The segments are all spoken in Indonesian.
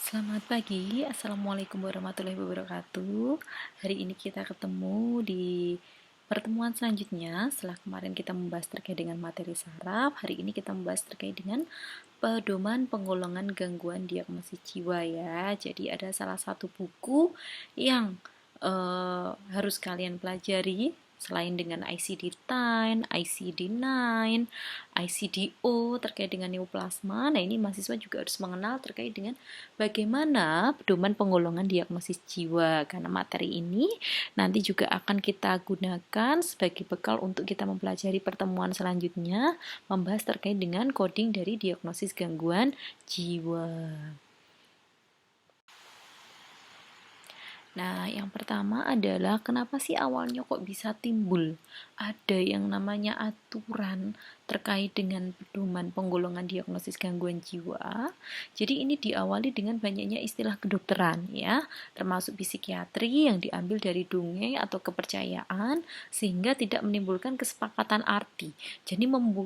Selamat pagi, Assalamualaikum warahmatullahi wabarakatuh. Hari ini kita ketemu di pertemuan selanjutnya. Setelah kemarin kita membahas terkait dengan materi saraf, hari ini kita membahas terkait dengan pedoman penggolongan gangguan diagnosis jiwa ya. Jadi ada salah satu buku yang harus kalian pelajari selain dengan ICD-10, ICD-9, ICD-O terkait dengan neoplasma. Nah, ini mahasiswa juga harus mengenal terkait dengan bagaimana pedoman penggolongan diagnosis jiwa, karena materi ini nanti juga akan kita gunakan sebagai bekal untuk kita mempelajari pertemuan selanjutnya membahas terkait dengan coding dari diagnosis gangguan jiwa. Nah, yang pertama adalah kenapa sih awalnya kok bisa timbul ada yang namanya aturan terkait dengan pedoman penggolongan diagnosis gangguan jiwa. Jadi ini diawali dengan banyaknya istilah kedokteran ya, termasuk psikiatri yang diambil dari dongeng atau kepercayaan sehingga tidak menimbulkan kesepakatan arti. Jadi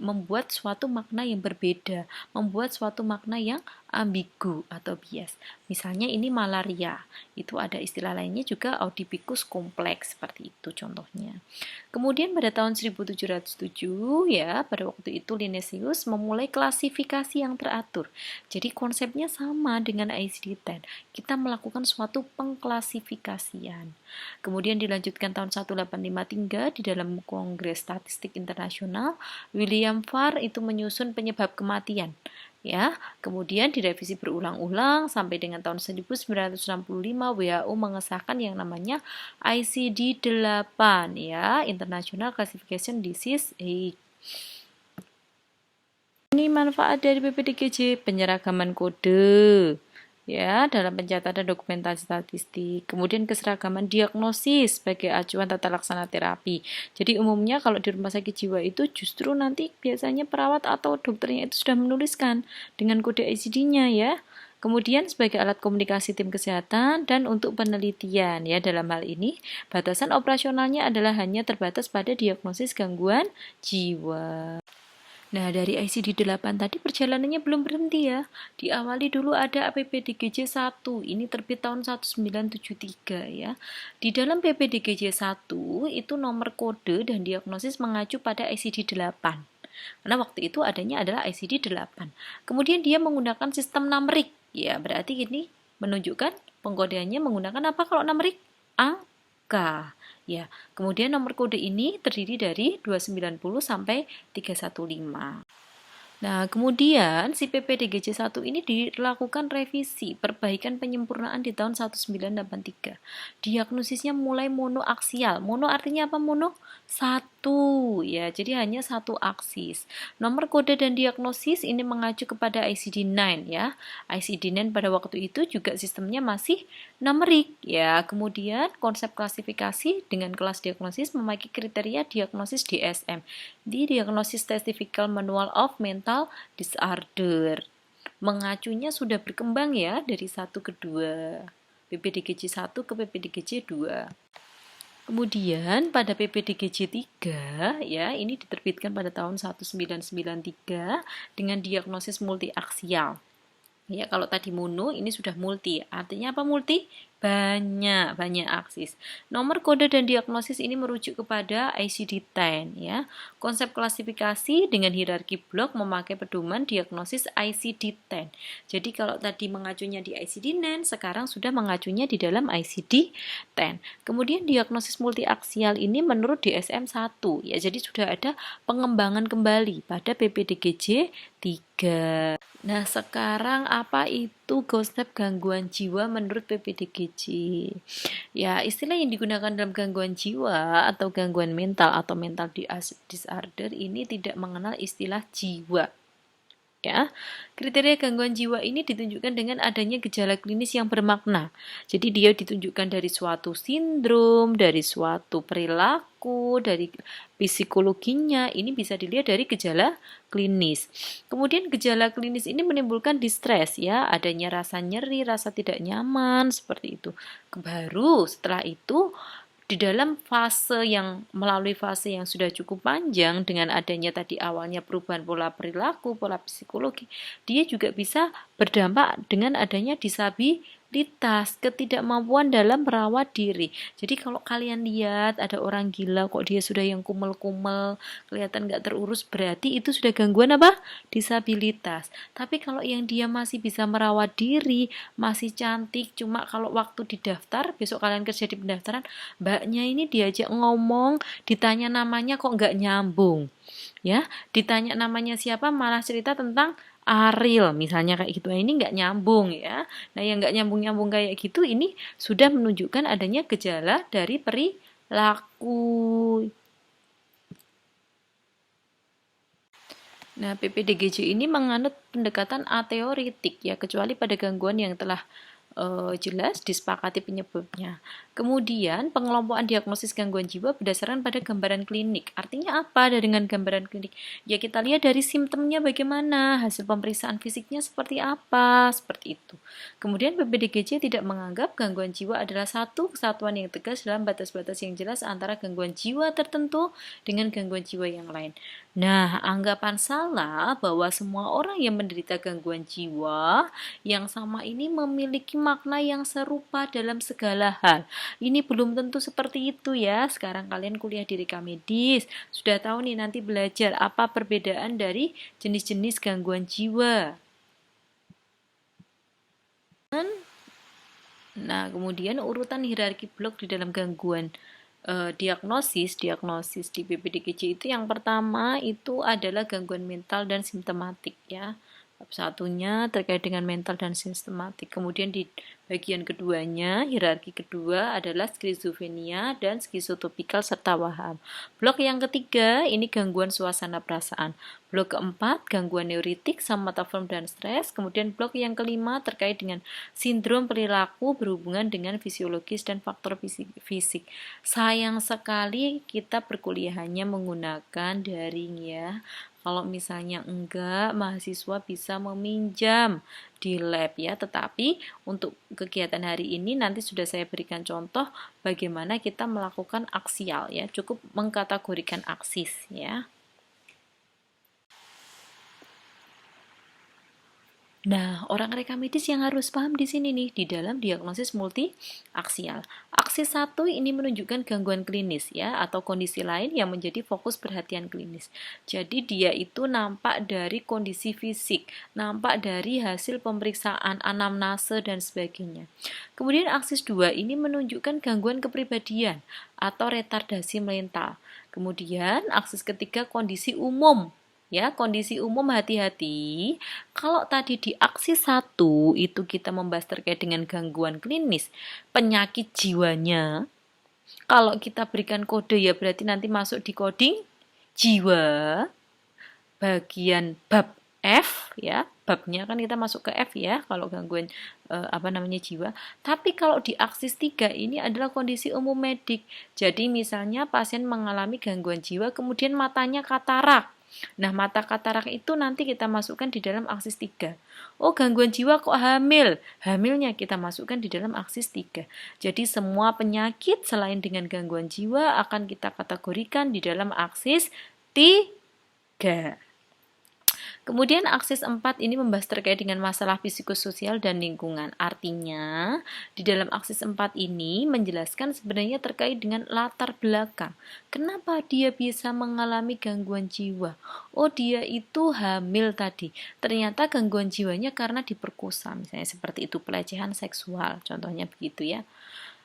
membuat suatu makna yang berbeda, membuat suatu makna yang ambigu atau bias. Misalnya ini malaria, itu ada istilah lainnya juga audipicus kompleks seperti itu contohnya. Kemudian pada tahun 1707 ya, pada waktu itu Linnaeus memulai klasifikasi yang teratur. Jadi konsepnya sama dengan ICD-10. Kita melakukan suatu pengklasifikasian. Kemudian dilanjutkan tahun 1853 di dalam Kongres Statistik Internasional, William Farr itu menyusun penyebab kematian. Ya, kemudian direvisi berulang-ulang sampai dengan tahun 1965 WHO mengesahkan yang namanya ICD-8 ya, International Classification Disease Age. Ini manfaat dari PPDGJ, penyeragaman kode ya dalam pencatatan dokumentasi statistik, kemudian keseragaman diagnosis sebagai acuan tata laksana terapi. Jadi umumnya kalau di rumah sakit jiwa itu justru nanti biasanya perawat atau dokternya itu sudah menuliskan dengan kode ICD-nya ya. Kemudian sebagai alat komunikasi tim kesehatan dan untuk penelitian ya, dalam hal ini batasan operasionalnya adalah hanya terbatas pada diagnosis gangguan jiwa. Nah, dari ICD-8 tadi perjalanannya belum berhenti ya. Diawali dulu ada PPDGJ 1, ini terbit tahun 1973 ya. Di dalam PPDGJ 1 itu nomor kode dan diagnosis mengacu pada ICD-8. Karena waktu itu adanya adalah ICD-8. Kemudian dia menggunakan sistem numerik. Ya, berarti ini menunjukkan pengkodeannya menggunakan apa kalau numerik? Angka. Ya, kemudian nomor kode ini terdiri dari 290 sampai 315. Nah, kemudian si PPDGJ 1 ini dilakukan revisi, perbaikan penyempurnaan di tahun 1983. Diagnosisnya mulai monoaksial. Mono artinya apa mono? Satu, ya. Jadi hanya satu aksis. Nomor kode dan diagnosis ini mengacu kepada ICD-9 ya. ICD-9 pada waktu itu juga sistemnya masih numerik ya. Kemudian konsep klasifikasi dengan kelas diagnosis memakai kriteria diagnosis DSM. Di Diagnosis Statistical Manual of Mental Disorder. Mengacunya sudah berkembang ya dari 1 ke 2. PPDGJ 1 ke PPDGJ 2. Kemudian pada PPDGJ 3 ya, ini diterbitkan pada tahun 1993 dengan diagnosis multiaksial. Ya, kalau tadi mono ini sudah multi. Artinya apa multi? Banyak aksis. Nomor kode dan diagnosis ini merujuk kepada ICD-10 ya. Konsep klasifikasi dengan hierarki blok memakai pedoman diagnosis ICD-10. Jadi kalau tadi mengacunya di ICD-9, sekarang sudah mengacunya di dalam ICD-10. Kemudian diagnosis multiaksial ini menurut DSM-1 ya. Jadi sudah ada pengembangan kembali pada PPDGJ 3. Nah, sekarang apa itu konsep gangguan jiwa menurut PPDGJ? Ya, istilah yang digunakan dalam gangguan jiwa atau gangguan mental atau mental disorder ini tidak mengenal istilah jiwa. Ya, kriteria gangguan jiwa ini ditunjukkan dengan adanya gejala klinis yang bermakna. Jadi dia ditunjukkan dari suatu sindrom, dari suatu perilaku, dari psikologinya. Ini bisa dilihat dari gejala klinis. Kemudian gejala klinis ini menimbulkan distres ya, adanya rasa nyeri, rasa tidak nyaman seperti itu. Baru setelah itu Di dalam fase yang melalui fase yang sudah cukup panjang dengan adanya tadi awalnya perubahan pola perilaku, pola psikologi, dia juga bisa berdampak dengan adanya disabilitas, ketidakmampuan dalam merawat diri. Jadi kalau kalian lihat ada orang gila kok dia sudah yang kumel-kumel, kelihatan nggak terurus, berarti itu sudah gangguan apa? Disabilitas. Tapi kalau yang dia masih bisa merawat diri, masih cantik, cuma kalau waktu didaftar, besok kalian kerja di pendaftaran, mbaknya ini diajak ngomong, ditanya namanya kok nggak nyambung, ya, ditanya namanya siapa malah cerita tentang Ariel, misalnya kayak gitu. Nah, ini nggak nyambung ya. Nah, yang nggak nyambung-nyambung kayak gitu, ini sudah menunjukkan adanya gejala dari perilaku. Nah, PPDGJ ini menganut pendekatan ateoritik ya, kecuali pada gangguan yang telah jelas disepakati penyebabnya. Kemudian, pengelompokan diagnosis gangguan jiwa berdasarkan pada gambaran klinik. Artinya apa dengan gambaran klinik? Ya, kita lihat dari simptomnya bagaimana, hasil pemeriksaan fisiknya seperti apa, seperti itu. Kemudian, PPDGJ tidak menganggap gangguan jiwa adalah satu kesatuan yang tegas dalam batas-batas yang jelas antara gangguan jiwa tertentu dengan gangguan jiwa yang lain. Nah, anggapan salah bahwa semua orang yang menderita gangguan jiwa yang sama ini memiliki makna yang serupa dalam segala hal. Ini belum tentu seperti itu ya. Sekarang kalian kuliah di Reka Medis, sudah tahu nih nanti belajar apa perbedaan dari jenis-jenis gangguan jiwa. Nah, kemudian urutan hierarki blok di dalam gangguan diagnosis di PPDGJ itu yang pertama itu adalah gangguan mental dan simptomatik ya. Satunya terkait dengan mental dan sistematik. Kemudian di bagian keduanya, hierarki kedua adalah skizofrenia dan skizotopikal serta waham. Blok yang ketiga, ini gangguan suasana perasaan. Blok keempat, gangguan neuritik, somatoform dan stres. Kemudian blok yang kelima terkait dengan sindrom perilaku berhubungan dengan fisiologis dan faktor fisik. Sayang sekali kita perkuliahannya menggunakan daring ya. Kalau misalnya enggak, mahasiswa bisa meminjam di lab ya. Tetapi untuk kegiatan hari ini nanti sudah saya berikan contoh bagaimana kita melakukan aksial ya. Cukup mengkategorikan aksis ya. Nah, orang reka medis yang harus paham di sini nih, di dalam diagnosis multi aksial. Aksis 1 ini menunjukkan gangguan klinis ya, atau kondisi lain yang menjadi fokus perhatian klinis. Jadi dia itu nampak dari kondisi fisik, nampak dari hasil pemeriksaan anamnase dan sebagainya. Kemudian aksis 2 ini menunjukkan gangguan kepribadian atau retardasi mental. Kemudian aksis ketiga kondisi umum. Ya, kondisi umum hati-hati. Kalau tadi di aksis 1 itu kita membahas terkait dengan gangguan klinis, penyakit jiwanya. Kalau kita berikan kode ya berarti nanti masuk di coding jiwa. Bagian bab F ya, babnya kan kita masuk ke F ya kalau gangguan jiwa. Tapi kalau di aksis 3 ini adalah kondisi umum medik. Jadi misalnya pasien mengalami gangguan jiwa kemudian matanya katarak. Nah, mata katarak itu nanti kita masukkan di dalam aksis 3. Oh, gangguan jiwa kok hamil? Hamilnya kita masukkan di dalam aksis 3. Jadi semua penyakit selain dengan gangguan jiwa akan kita kategorikan di dalam aksis 3. Kemudian aksis 4 ini membahas terkait dengan masalah psikososial dan lingkungan. Artinya, di dalam aksis 4 ini menjelaskan sebenarnya terkait dengan latar belakang. Kenapa dia bisa mengalami gangguan jiwa? Oh, dia itu hamil tadi. Ternyata gangguan jiwanya karena diperkosa, misalnya seperti itu, pelecehan seksual, contohnya begitu ya.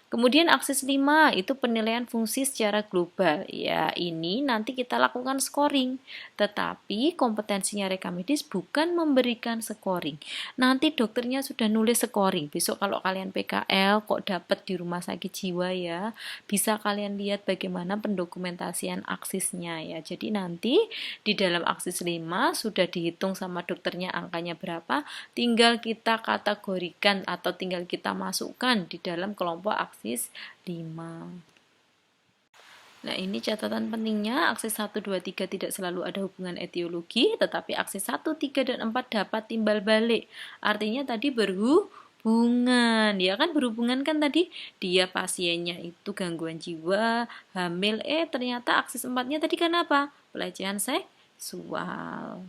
Kemudian aksis 5 itu penilaian fungsi secara global. Ya, ini nanti kita lakukan scoring. Tetapi kompetensinya reka medis bukan memberikan scoring. Nanti dokternya sudah nulis scoring. Besok kalau kalian PKL kok dapat di rumah sakit jiwa ya, bisa kalian lihat bagaimana pendokumentasian aksisnya ya. Jadi nanti di dalam aksis 5 sudah dihitung sama dokternya angkanya berapa, tinggal kita kategorikan atau tinggal kita masukkan di dalam kelompok aksis 5. Nah, ini catatan pentingnya, aksis 1, 2, 3 tidak selalu ada hubungan etiologi, tetapi aksis 1, 3, dan 4 dapat timbal balik. Artinya tadi berhubungan. berhubungan. Ya kan berhubungan kan tadi dia pasiennya itu gangguan jiwa, hamil, ternyata aksis 4-nya tadi kan apa? Pelecehan seksual.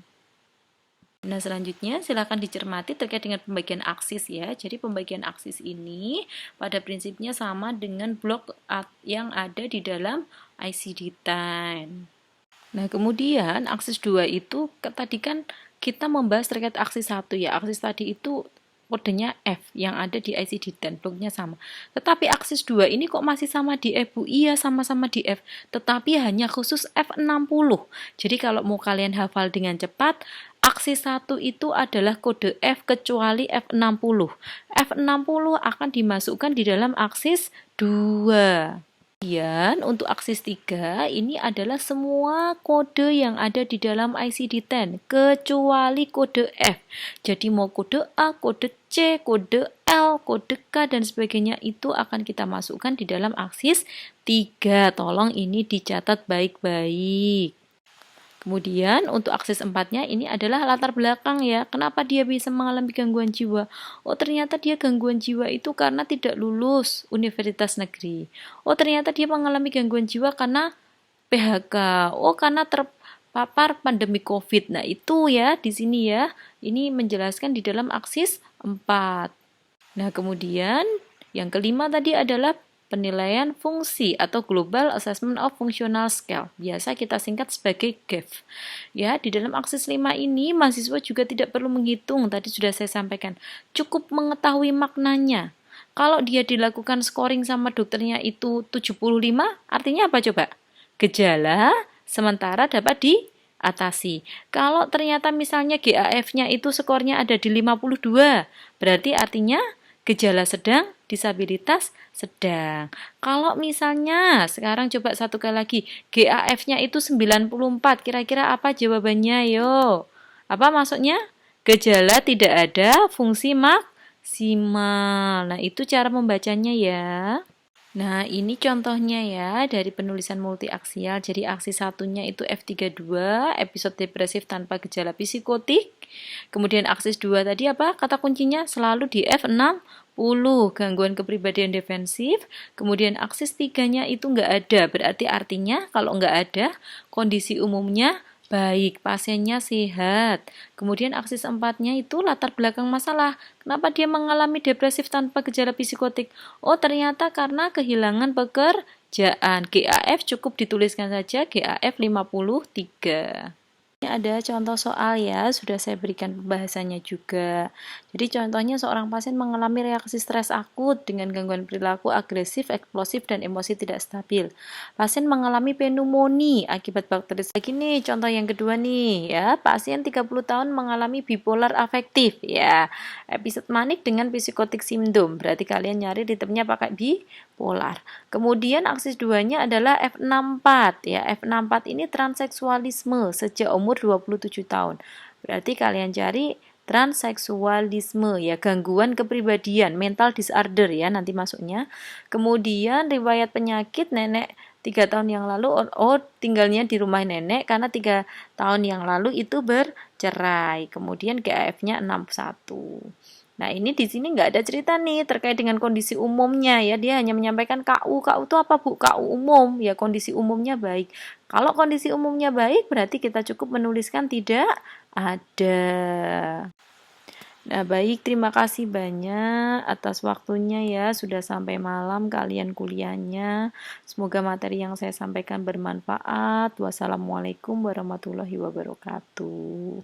Nah, selanjutnya silakan dicermati terkait dengan pembagian aksis ya. Jadi pembagian aksis ini pada prinsipnya sama dengan blok yang ada di dalam ICD-10. Nah, kemudian aksis 2 itu tadi kan kita membahas terkait aksis 1 ya. Aksis tadi itu kodenya F yang ada di ICD-10, bloknya sama. Tetapi aksis 2 ini kok masih sama di F, Bu? Iya, sama-sama di F, tetapi hanya khusus F60. Jadi kalau mau kalian hafal dengan cepat, aksis 1 itu adalah kode F kecuali F60. F60 akan dimasukkan di dalam aksis 2. Kemudian untuk aksis 3 ini adalah semua kode yang ada di dalam ICD-10 kecuali kode F. Jadi mau kode A, kode C, kode L, kode K dan sebagainya itu akan kita masukkan di dalam aksis 3. Tolong ini dicatat baik-baik. Kemudian untuk aksis 4-nya ini adalah latar belakang ya. Kenapa dia bisa mengalami gangguan jiwa? Oh, ternyata dia gangguan jiwa itu karena tidak lulus universitas negeri. Oh, ternyata dia mengalami gangguan jiwa karena PHK. Oh, karena terpapar pandemi COVID. Nah, itu ya di sini ya. Ini menjelaskan di dalam aksis 4. Nah, kemudian yang kelima tadi adalah penilaian fungsi atau Global Assessment of Functional Scale. Biasa kita singkat sebagai GAF. Ya, di dalam aksis 5 ini mahasiswa juga tidak perlu menghitung, tadi sudah saya sampaikan. Cukup mengetahui maknanya. Kalau dia dilakukan scoring sama dokternya itu 75, artinya apa coba? Gejala sementara dapat diatasi. Kalau ternyata misalnya GAF-nya itu skornya ada di 52, berarti artinya gejala sedang, disabilitas sedang. Kalau misalnya, sekarang coba satu kali lagi, GAF-nya itu 94, kira-kira apa jawabannya? Yo, apa maksudnya? Gejala tidak ada, fungsi maksimal. Nah, itu cara membacanya ya. Nah, ini contohnya ya dari penulisan multiaksial. Jadi aksi satunya itu F32, episode depresif tanpa gejala psikotik. Kemudian aksis 2 tadi apa? Kata kuncinya selalu di F60, gangguan kepribadian defensif. Kemudian aksis 3-nya itu nggak ada. Berarti artinya kalau nggak ada, kondisi umumnya baik, pasiennya sehat. Kemudian aksis 4-nya itu latar belakang masalah. Kenapa dia mengalami depresif tanpa gejala psikotik? Oh, ternyata karena kehilangan pekerjaan. GAF cukup dituliskan saja GAF 53. Ini ada contoh soal ya, sudah saya berikan pembahasannya juga. Jadi contohnya seorang pasien mengalami reaksi stres akut dengan gangguan perilaku agresif, eksplosif, dan emosi tidak stabil. Pasien mengalami pneumonia akibat bakteri. Lagi nih, contoh yang kedua nih ya, pasien 30 tahun mengalami bipolar afektif ya. Episode manik dengan psikotik sindrom. Berarti kalian nyari ritmenya pakai bipolar. Kemudian aksis 2-nya adalah F64 ya. F64 ini transseksualisme sejak umur 27 tahun. Berarti kalian cari transseksualisme ya, gangguan kepribadian, mental disorder ya nanti masuknya. Kemudian riwayat penyakit nenek 3 tahun yang lalu, tinggalnya di rumah nenek karena 3 tahun yang lalu itu bercerai. Kemudian GAF-nya 61. Nah, ini di sini nggak ada cerita nih terkait dengan kondisi umumnya ya. Dia hanya menyampaikan KU. KU itu apa, Bu? KU umum. Ya, kondisi umumnya baik. Kalau kondisi umumnya baik, berarti kita cukup menuliskan tidak ada. Nah, baik, terima kasih banyak atas waktunya ya. Sudah sampai malam kalian kuliahnya. Semoga materi yang saya sampaikan bermanfaat. Wassalamualaikum warahmatullahi wabarakatuh.